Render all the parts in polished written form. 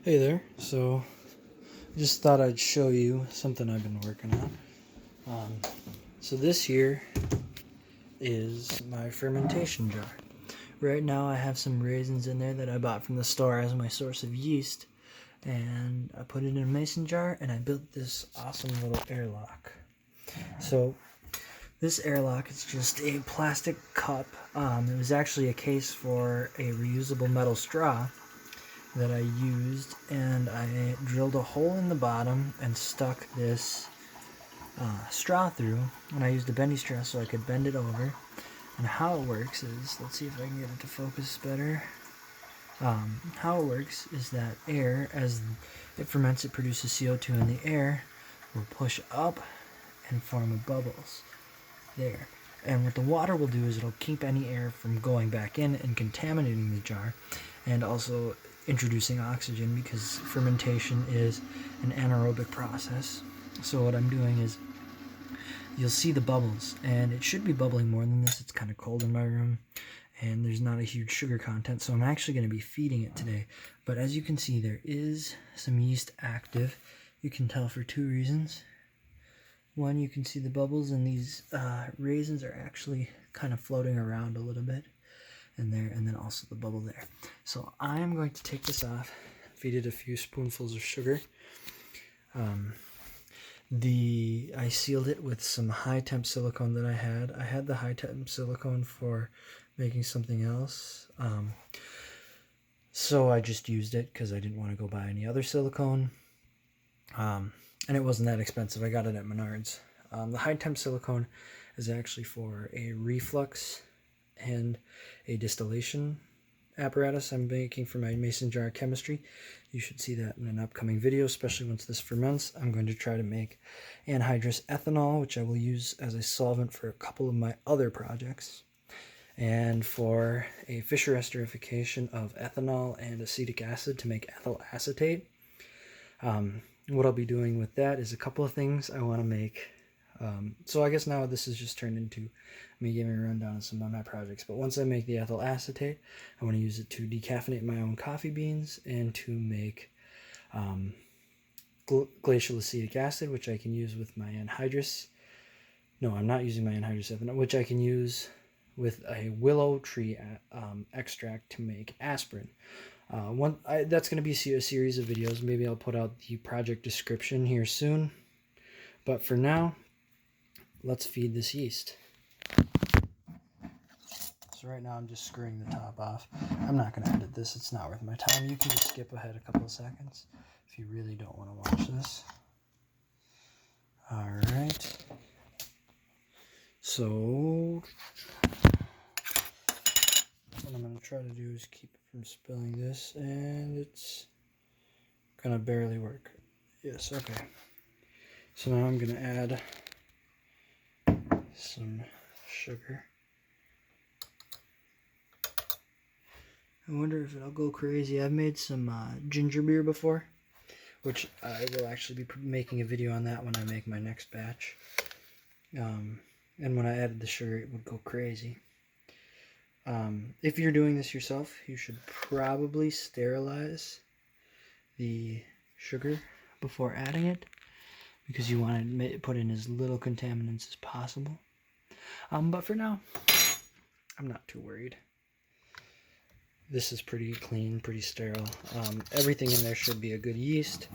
Hey there, so just thought I'd show you something I've been working on. So this here is my fermentation jar. Right now I have some raisins in there that I bought from the store as my source of yeast, and I put it in a mason jar and I built this awesome little airlock. So this airlock is just a plastic cup. It was actually a case for a reusable metal straw that I used, and I drilled a hole in the bottom and stuck this straw through, and I used a bendy straw so I could bend it over. And how it works is, let's see if I can get it to focus better. How it works is that air, as it ferments, it produces CO2, and the air will push up and form bubbles there. And what the water will do is it'll keep any air from going back in and contaminating the jar, and also introducing oxygen, because fermentation is an anaerobic process. So what I'm doing is, you'll see the bubbles, and it should be bubbling more than this. It's kind of cold in my room and there's not a huge sugar content, so I'm actually going to be feeding it today. But as you can see, there is some yeast active. You can tell for two reasons. One, you can see the bubbles, and these raisins are actually kind of floating around a little bit in there, and then also the bubble there. So I'm going to take this off, feed it a few spoonfuls of sugar. I sealed it with some high temp silicone that I had. I had the high temp silicone for making something else. So I just used it because I didn't want to go buy any other silicone. And it wasn't that expensive. I got it at Menards. The high temp silicone is actually for a reflux and a distillation apparatus I'm making for my mason jar chemistry. You should see that in an upcoming video, especially once this ferments. I'm going to try to make anhydrous ethanol, which I will use as a solvent for a couple of my other projects, and for a Fischer esterification of ethanol and acetic acid to make ethyl acetate. What I'll be doing with that is a couple of things I want to make. So I guess now this has just turned into me giving a rundown of some of my projects. But once I make the ethyl acetate, I want to use it to decaffeinate my own coffee beans and to make glacial acetic acid, which I can use with my anhydrous. No, I'm not using my anhydrous ethanol, which I can use with a willow tree extract to make aspirin. That's going to be a series of videos. Maybe I'll put out the project description here soon. But for now, let's feed this yeast. So right now I'm just screwing the top off. I'm not going to edit this. It's not worth my time. You can just skip ahead a couple of seconds if you really don't want to watch this. Alright. So what I'm going to try to do is keep it from spilling this, and it's going to barely work. Yes, okay. So now I'm going to add some sugar. I wonder if it'll go crazy. I've made some ginger beer before, which I will actually be making a video on that when I make my next batch. And when I added the sugar, it would go crazy. If you're doing this yourself, you should probably sterilize the sugar before adding it, because you want to put in as little contaminants as possible. But for now, I'm not too worried. This is pretty clean, pretty sterile. Everything in there should be a good yeast,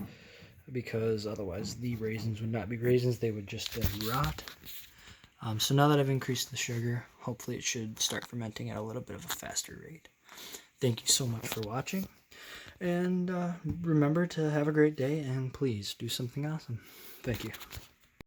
because otherwise the raisins would not be raisins, they would just rot. So now that I've increased the sugar, hopefully it should start fermenting at a little bit of a faster rate. Thank you so much for watching, and remember to have a great day, and please do something awesome. Thank you.